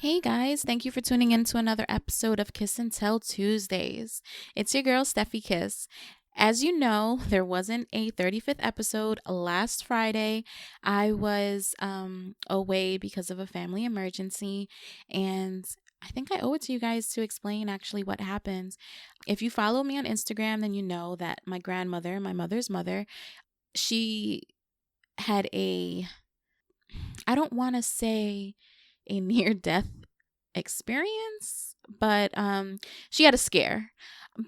Hey guys, thank you for tuning in to another episode of Kiss and Tell Tuesdays. It's your girl, Steffi Kiss. As you know, there wasn't a 35th episode last Friday. I was away because of a family emergency, and I think I owe it to you guys to explain actually what happened. If you follow me on Instagram, then you know that my grandmother, my mother's mother, she had I don't want to say a near death experience, but she had a scare.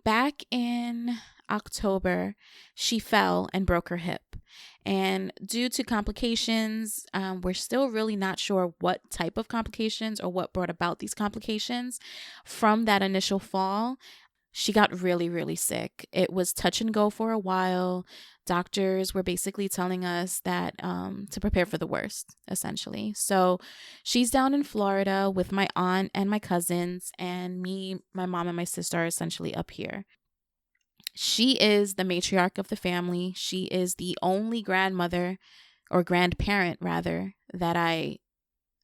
Back in October, she fell and broke her hip. And due to complications, we're still really not sure what type of complications or what brought about these complications from that initial fall. She got really, really sick. It was touch and go for a while. Doctors were basically telling us that to prepare for the worst, essentially. So she's down in Florida with my aunt and my cousins, and me, my mom, and my sister are essentially up here. She is the matriarch of the family. She is the only grandmother or grandparent, rather, that I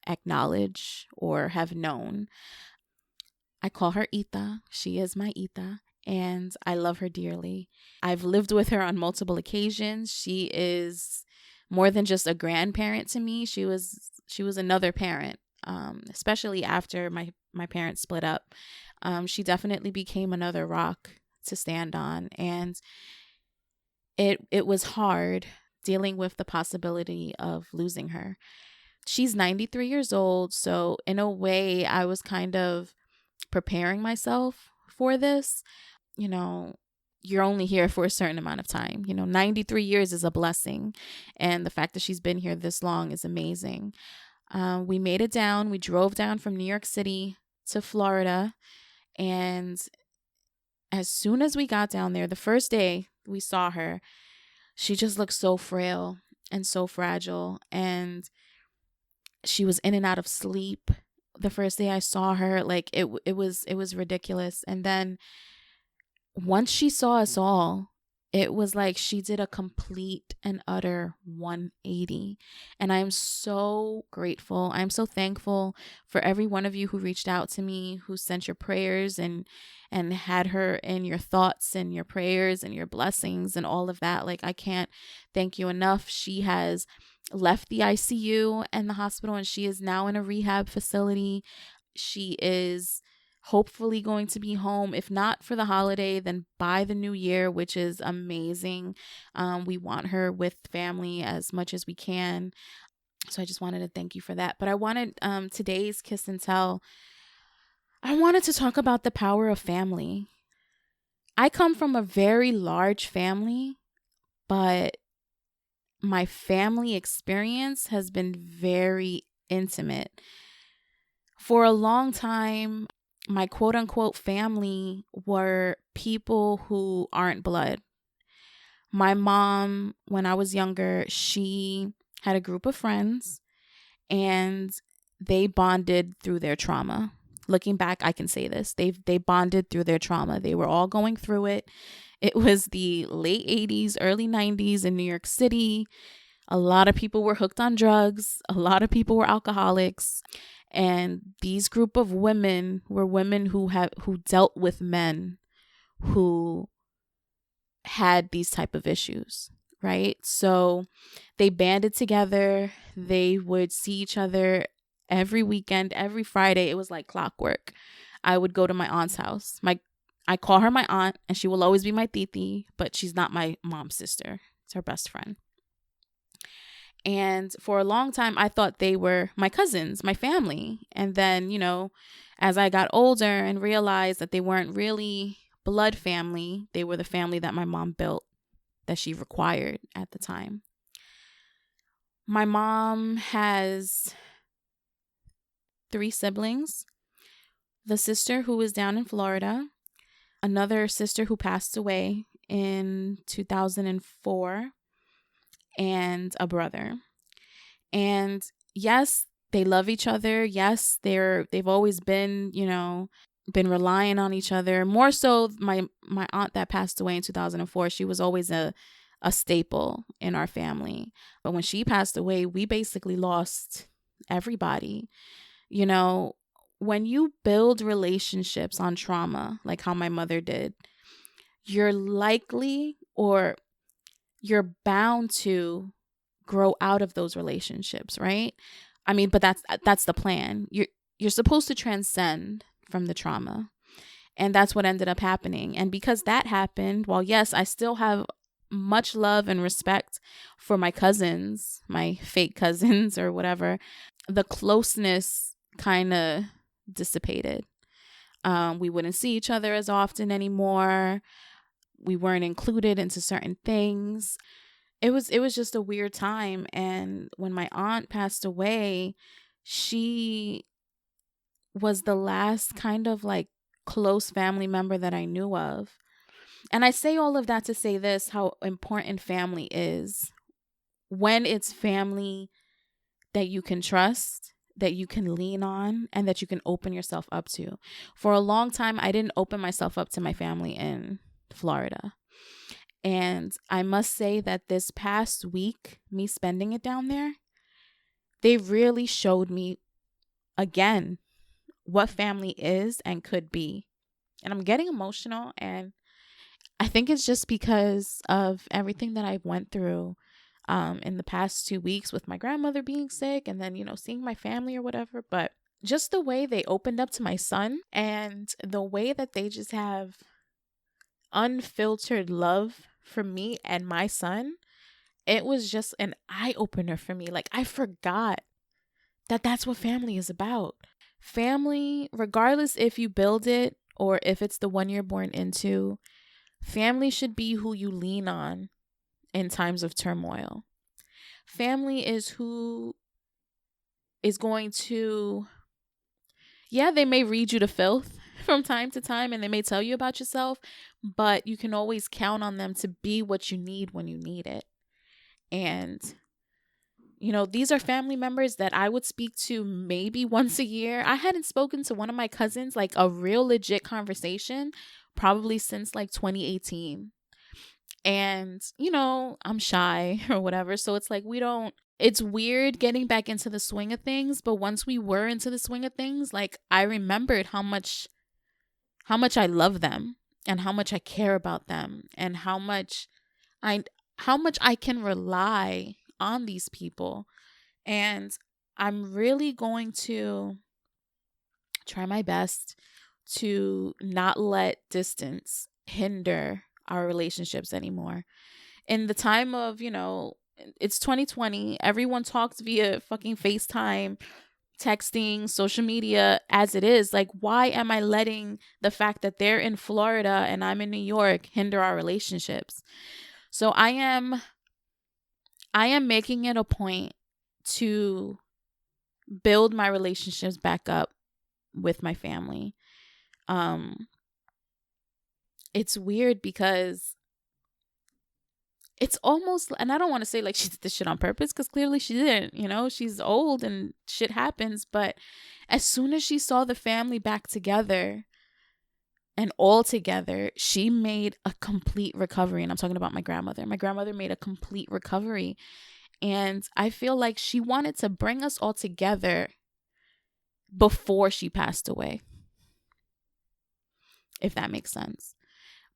acknowledge or have known. I call her Ita. She is my Ita, and I love her dearly. I've lived with her on multiple occasions. She is more than just a grandparent to me. She was another parent, especially after my parents split up. She definitely became another rock to stand on, and it was hard dealing with the possibility of losing her. She's 93 years old, so in a way, I was kind of preparing myself for this. You're only here for a certain amount of time. 93 years is a blessing, and the fact that she's been here this long is amazing. We made it down. We drove down from New York City to Florida, and as soon as we got down there, the first day we saw her, she just looked so frail and so fragile, and she was in and out of sleep. The first day I saw her, like it was ridiculous. And then once she saw us all, it was like she did a complete and utter 180. And I'm so grateful. I'm so thankful for every one of you who reached out to me, who sent your prayers and had her in your thoughts and your prayers and your blessings and all of that. Like, I can't thank you enough. She has left the ICU and the hospital, and she is now in a rehab facility. She is hopefully going to be home, if not for the holiday, then by the new year, which is amazing. We want her with family as much as we can. So I just wanted to thank you for that. But I wanted today's Kiss and Tell, I wanted to talk about the power of family. I come from a very large family, but my family experience has been very intimate. For a long time, my quote unquote family were people who aren't blood. My mom, when I was younger, she had a group of friends, and they bonded through their trauma. Looking back, I can say this. They bonded through their trauma. They were all going through it. It was the late 80s, early 90s in New York City. A lot of people were hooked on drugs. A lot of people were alcoholics. And these group of women were women who dealt with men who had these type of issues, right? So they banded together. They would see each other every weekend, every Friday. It was like clockwork. I would go to my aunt's house. I call her my aunt, and she will always be my titi, but she's not my mom's sister. It's her best friend. And for a long time, I thought they were my cousins, my family. And then, as I got older and realized that they weren't really blood family, they were the family that my mom built, that she required at the time. My mom has 3 siblings. The sister who is down in Florida, another sister who passed away in 2004, and a brother. And yes, they love each other. Yes, they've always been, been relying on each other. More so my aunt that passed away in 2004, she was always a staple in our family. But when she passed away, we basically lost everybody. when you build relationships on trauma, like how my mother did, you're likely or you're bound to grow out of those relationships, right? I mean, but that's the plan. You're supposed to transcend from the trauma. And that's what ended up happening. And because that happened, well, yes, I still have much love and respect for my cousins, my fake cousins or whatever. The closeness kind of dissipated. We wouldn't see each other as often anymore. We weren't included into certain things. It was just a weird time. And when my aunt passed away, she was the last kind of like close family member that I knew of. And I say all of that to say this, how important family is. When it's family that you can trust, that you can lean on, and that you can open yourself up to. For a long time, I didn't open myself up to my family in Florida. And I must say that this past week, me spending it down there, they really showed me again what family is and could be. And I'm getting emotional, and I think it's just because of everything that I went through in the past 2 weeks with my grandmother being sick and then, seeing my family or whatever. But just the way they opened up to my son and the way that they just have unfiltered love for me and my son, it was just an eye opener for me. Like, I forgot that that's what family is about. Family, regardless if you build it or if it's the one you're born into, family should be who you lean on in times of turmoil. Family is who is going to, they may read you to filth from time to time and they may tell you about yourself, but you can always count on them to be what you need when you need it. And these are family members that I would speak to maybe once a year. I hadn't spoken to one of my cousins, like a real legit conversation, probably since like 2018. And, I'm shy or whatever. So it's like it's weird getting back into the swing of things. But once we were into the swing of things, like I remembered how much I love them and how much I care about them and how much I can rely on these people. And I'm really going to try my best to not let distance hinder our relationships anymore. In the time of, it's 2020, everyone talks via fucking FaceTime, texting, social media as it is. Like, why am I letting the fact that they're in Florida and I'm in New York hinder our relationships? So I am making it a point to build my relationships back up with my family. It's weird because it's almost, and I don't want to say like she did this shit on purpose, because clearly she didn't. She's old and shit happens. But as soon as she saw the family back together and all together, she made a complete recovery. And I'm talking about my grandmother. My grandmother made a complete recovery. And I feel like she wanted to bring us all together before she passed away, if that makes sense.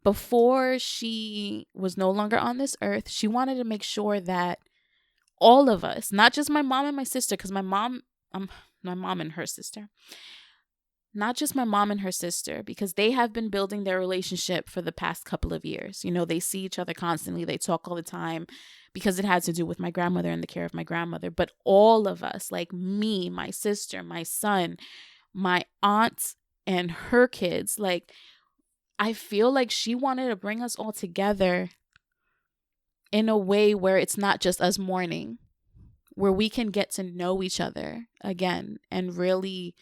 Before she was no longer on this earth, she wanted to make sure that all of us, not just my mom and my sister, because my mom and her sister, not just my mom and her sister, because they have been building their relationship for the past couple of years. They see each other constantly. They talk all the time because it had to do with my grandmother and the care of my grandmother. But all of us, like me, my sister, my son, my aunt and her kids, like, I feel like she wanted to bring us all together in a way where it's not just us mourning, where we can get to know each other again and really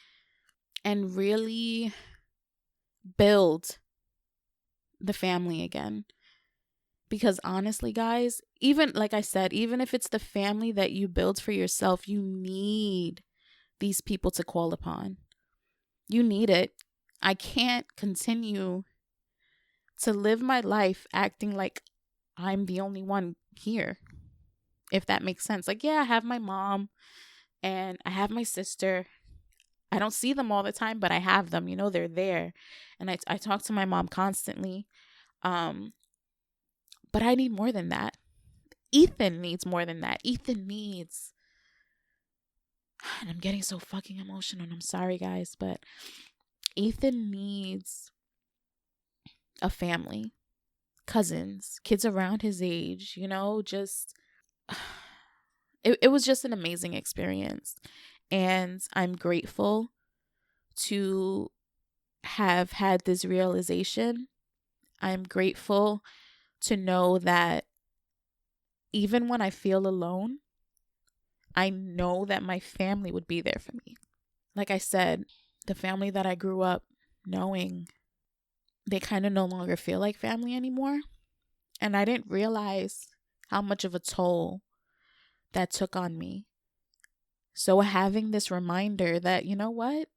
build the family again. Because honestly, guys, even like I said, even if it's the family that you build for yourself, you need these people to call upon. You need it. I can't continue to live my life acting like I'm the only one here, if that makes sense. Like, yeah, I have my mom and I have my sister. I don't see them all the time, but I have them, they're there. And I talk to my mom constantly. But I need more than that. Ethan needs more than that. Ethan needs, and I'm getting so fucking emotional, and I'm sorry, guys, but Ethan needs a family, cousins, kids around his age, just, it was just an amazing experience. And I'm grateful to have had this realization. I'm grateful to know that even when I feel alone, I know that my family would be there for me. Like I said, the family that I grew up knowing, they kind of no longer feel like family anymore. And I didn't realize how much of a toll that took on me. So having this reminder that, you know what?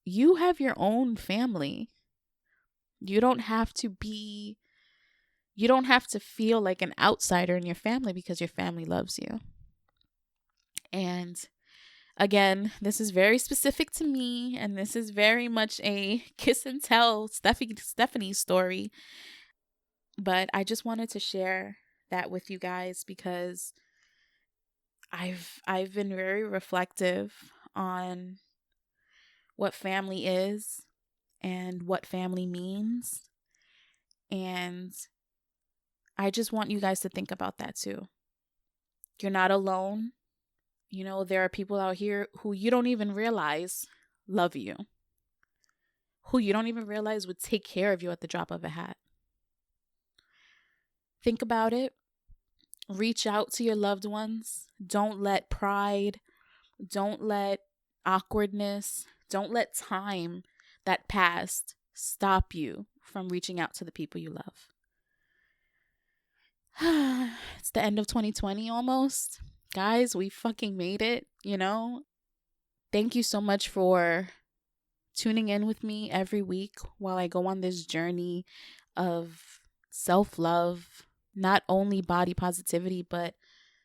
You have your own family. You don't have to feel like an outsider in your family because your family loves you. And again, this is very specific to me, and this is very much a kiss and tell Stephanie story. But I just wanted to share that with you guys because I've been very reflective on what family is and what family means. And I just want you guys to think about that too. You're not alone. There are people out here who you don't even realize love you, who you don't even realize would take care of you at the drop of a hat. Think about it. Reach out to your loved ones. Don't let pride, don't let awkwardness, don't let time that passed stop you from reaching out to the people you love. It's the end of 2020 almost. Guys, we fucking made it, Thank you so much for tuning in with me every week while I go on this journey of self-love, not only body positivity, but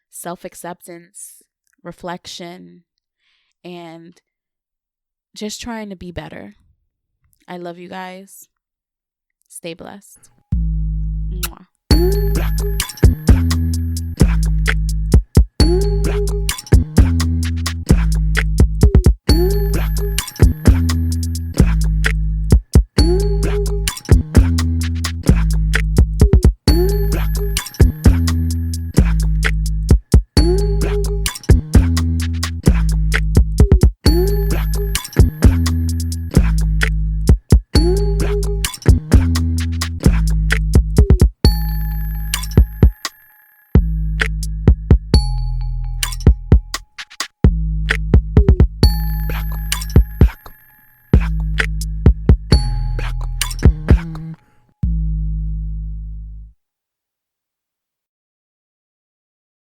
self-acceptance, reflection, and just trying to be better. I love you guys. Stay blessed.